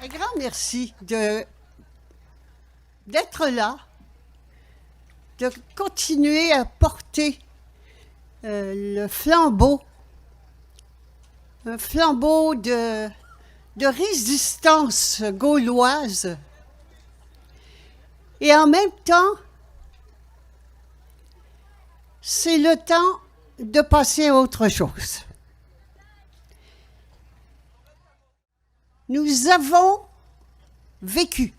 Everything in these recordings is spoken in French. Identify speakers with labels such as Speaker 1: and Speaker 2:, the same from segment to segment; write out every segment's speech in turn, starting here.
Speaker 1: Un grand merci d'être là, de continuer à porter le flambeau, un flambeau de résistance gauloise. Et en même temps, c'est le temps de passer à autre chose. Nous avons vécu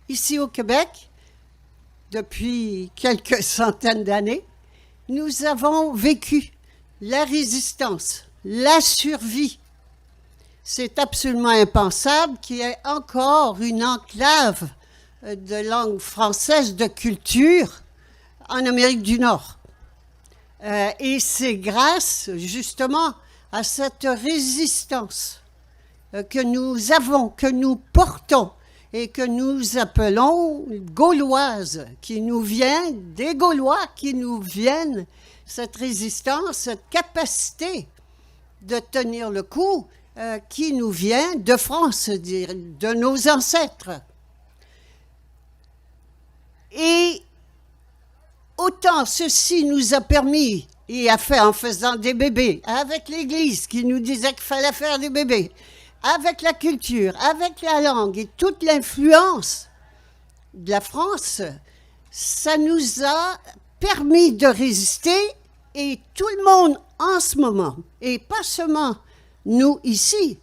Speaker 1: ici au Québec depuis quelques centaines d'années. Nous avons vécu la résistance, la survie. C'est absolument impensable qu'il y ait encore une enclave de langue française, de culture en Amérique du Nord. Et c'est grâce justement à cette résistance que nous avons, que nous portons et que nous appelons gauloise, qui nous vient des Gaulois, qui nous viennent, cette résistance, cette capacité de tenir le coup, qui nous vient de France, de nos ancêtres. Et autant ceci nous a permis, et a fait en faisant des bébés, avec l'Église qui nous disait qu'il fallait faire des bébés, avec la culture, avec la langue et toute l'influence de la France, ça nous a permis de résister et tout le monde en ce moment, et pas seulement nous ici,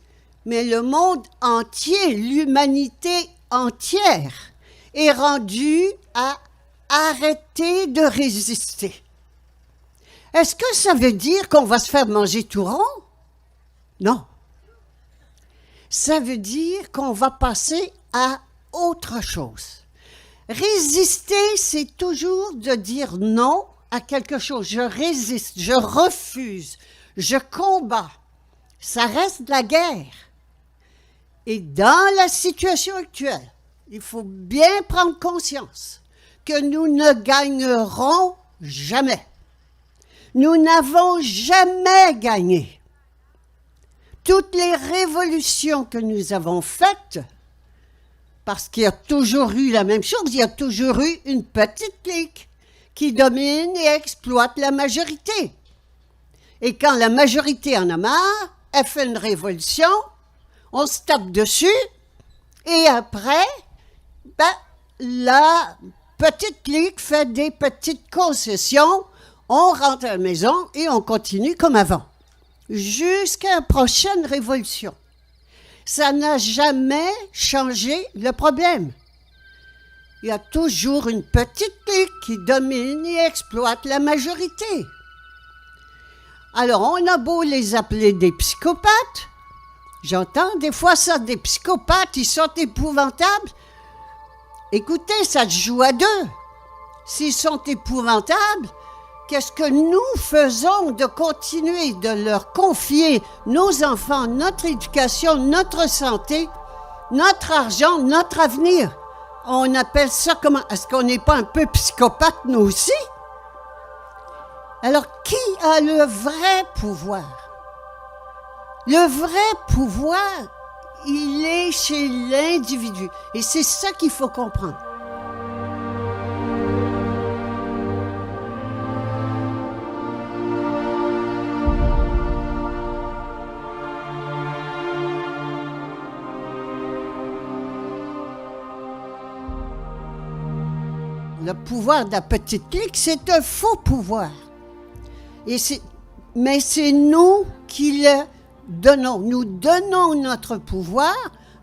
Speaker 1: mais le monde entier, l'humanité entière, est rendue à arrêter de résister. Est-ce que ça veut dire qu'on va se faire manger tout rond? Non. Ça veut dire qu'on va passer à autre chose. Résister, c'est toujours de dire non à quelque chose. Je résiste, je refuse, je combats. Ça reste de la guerre. Et dans la situation actuelle, il faut bien prendre conscience que nous ne gagnerons jamais. Nous n'avons jamais gagné. Toutes les révolutions que nous avons faites, parce qu'il y a toujours eu la même chose, il y a toujours eu une petite clique qui domine et exploite la majorité. Et quand la majorité en a marre, elle fait une révolution, on se tape dessus, et après, la petite clique fait des petites concessions, on rentre à la maison et on continue comme avant. Jusqu'à la prochaine révolution. Ça n'a jamais changé le problème. Il y a toujours une petite clique qui domine et exploite la majorité. Alors, on a beau les appeler des psychopathes, j'entends des fois ça, des psychopathes, ils sont épouvantables. Écoutez, ça se joue à deux. S'ils sont épouvantables, qu'est-ce que nous faisons de continuer de leur confier nos enfants, notre éducation, notre santé, notre argent, notre avenir? On appelle ça comment? Est-ce qu'on n'est pas un peu psychopathe, nous aussi? Alors, qui a le vrai pouvoir? Le vrai pouvoir, il est chez l'individu. Et c'est ça qu'il faut comprendre. Le pouvoir de la petite clique, c'est un faux pouvoir. Mais c'est nous qui le donnons. Nous donnons notre pouvoir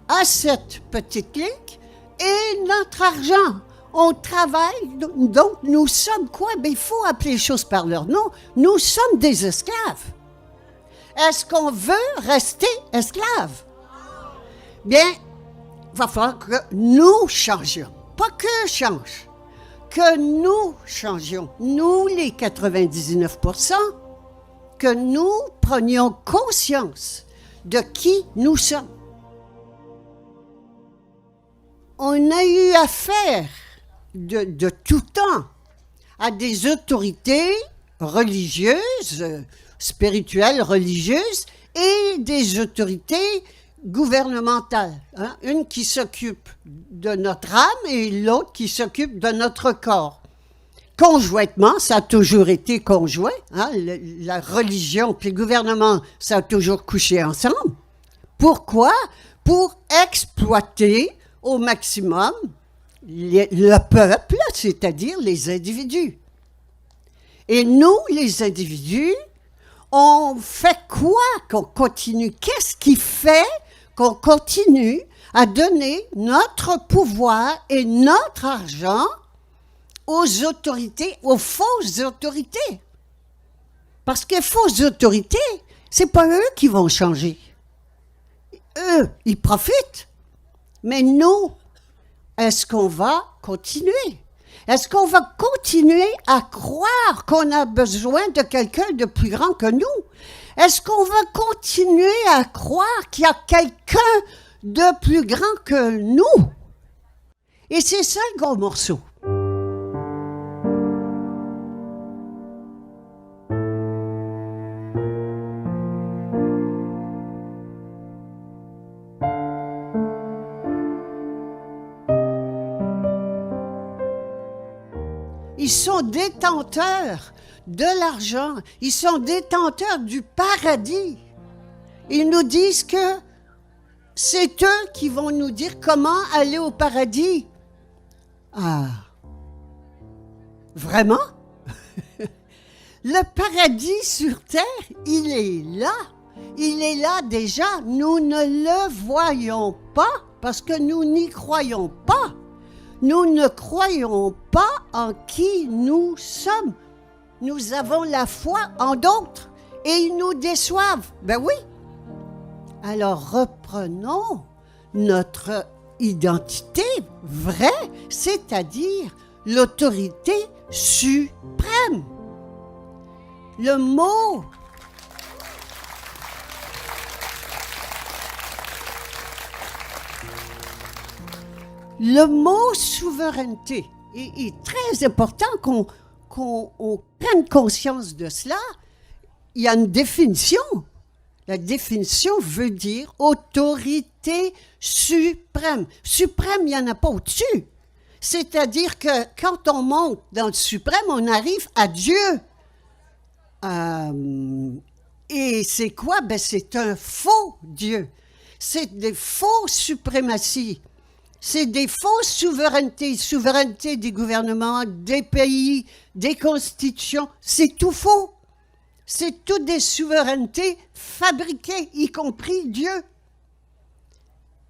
Speaker 1: à cette petite clique et notre argent. On travaille, donc nous sommes quoi? Il faut appeler les choses par leur nom. Nous sommes des esclaves. Est-ce qu'on veut rester esclaves? Bien, il va falloir que nous changions. Pas que change. Que nous changions, nous les 99%, que nous prenions conscience de qui nous sommes. On a eu affaire de tout temps à des autorités religieuses, spirituelles, religieuses, et des autorités gouvernementales, hein? Une qui s'occupe de notre âme et l'autre qui s'occupe de notre corps. Conjointement, ça a toujours été conjoint, hein? La religion puis le gouvernement, ça a toujours couché ensemble. Pourquoi? Pour exploiter au maximum le peuple, c'est-à-dire les individus. Et nous, les individus, on fait quoi qu'on continue? Qu'est-ce qui fait qu'on continue à donner notre pouvoir et notre argent aux autorités, aux fausses autorités? Parce que fausses autorités, c'est pas eux qui vont changer. Eux, ils profitent. Mais nous, est-ce qu'on va continuer? Est-ce qu'on va continuer à croire qu'on a besoin de quelqu'un de plus grand que nous? Est-ce qu'on va continuer à croire qu'il y a quelqu'un de plus grand que nous? Et c'est ça le gros morceau. Ils sont détenteurs de l'argent. Ils sont détenteurs du paradis. Ils nous disent que c'est eux qui vont nous dire comment aller au paradis. Ah, vraiment? Le paradis sur terre, il est là. Il est là déjà. Nous ne le voyons pas parce que nous n'y croyons pas. Nous ne croyons pas en qui nous sommes. Nous avons la foi en d'autres et ils nous déçoivent. Ben oui. Alors reprenons notre identité vraie, c'est-à-dire l'autorité suprême. Le mot souveraineté est très important qu'on prenne conscience de cela. Il y a une définition. La définition veut dire autorité suprême. Suprême, il n'y en a pas au-dessus. C'est-à-dire que quand on monte dans le suprême, on arrive à Dieu. Et c'est quoi? Ben, c'est un faux Dieu. C'est des fausses suprématies. C'est des fausses souverainetés. Souveraineté des gouvernements, des pays, des constitutions. C'est tout faux. C'est toutes des souverainetés fabriquées, y compris Dieu.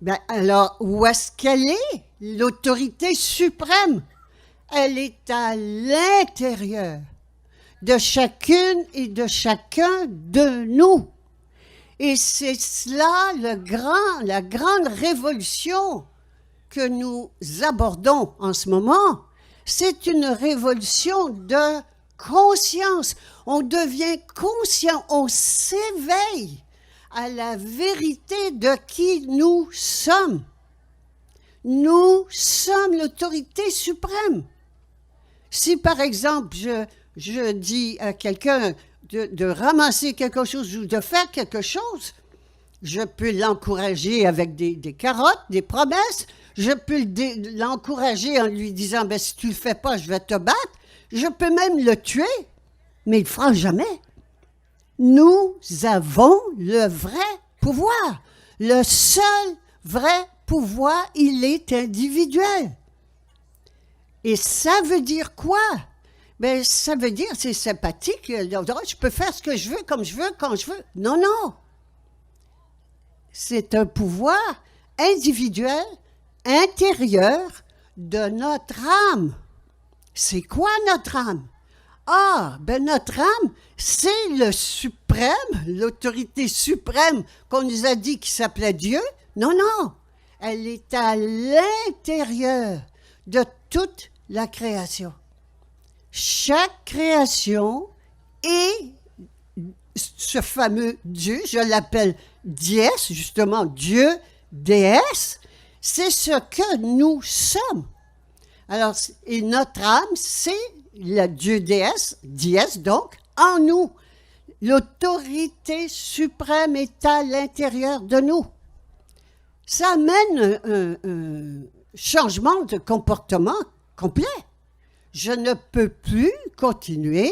Speaker 1: Ben alors, où est-ce qu'elle est, l'autorité suprême? Elle est à l'intérieur de chacune et de chacun de nous. Et c'est cela la grande révolution que nous abordons en ce moment. C'est une révolution de conscience. On devient conscient, on s'éveille à la vérité de qui nous sommes. Nous sommes l'autorité suprême. Si par exemple, je dis à quelqu'un de ramasser quelque chose ou de faire quelque chose, je peux l'encourager avec des carottes, des promesses. Je peux l'encourager en lui disant, ben, si tu ne le fais pas, je vais te battre. Je peux même le tuer, mais il ne le fera jamais. Nous avons le vrai pouvoir. Le seul vrai pouvoir, il est individuel. Et ça veut dire quoi? Ben, ça veut dire, c'est sympathique, je peux faire ce que je veux, comme je veux, quand je veux. Non, non. C'est un pouvoir individuel, intérieur de notre âme. C'est quoi notre âme? Ah, ben notre âme, c'est le suprême, l'autorité suprême qu'on nous a dit qui s'appelait Dieu. Non, non, elle est à l'intérieur de toute la création. Chaque création est ce fameux Dieu, je l'appelle Dies, justement Dieu, déesse, c'est ce que nous sommes. Alors, et notre âme, c'est le Dieu déesse, Dies donc, en nous. L'autorité suprême est à l'intérieur de nous. Ça amène un changement de comportement complet. Je ne peux plus continuer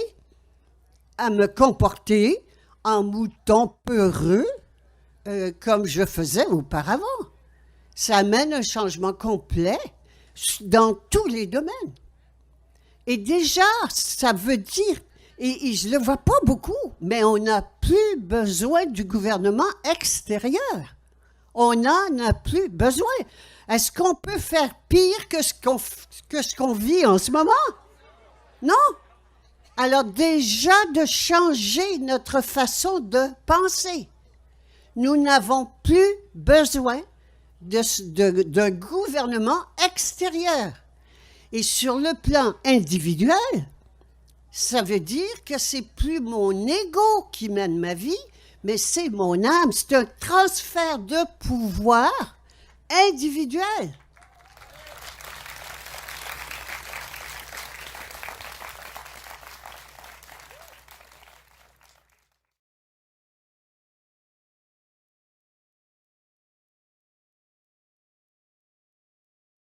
Speaker 1: à me comporter en mouton peureux comme je faisais auparavant. Ça amène un changement complet dans tous les domaines. Et déjà, ça veut dire, et je ne le vois pas beaucoup, mais on n'a plus besoin du gouvernement extérieur. On n'en a plus besoin. Est-ce qu'on peut faire pire que ce qu'on vit en ce moment? Non. Alors déjà, de changer notre façon de penser. Nous n'avons plus besoin d'un gouvernement extérieur. Et sur le plan individuel, ça veut dire que c'est plus mon ego qui mène ma vie, mais c'est mon âme. C'est un transfert de pouvoir individuel.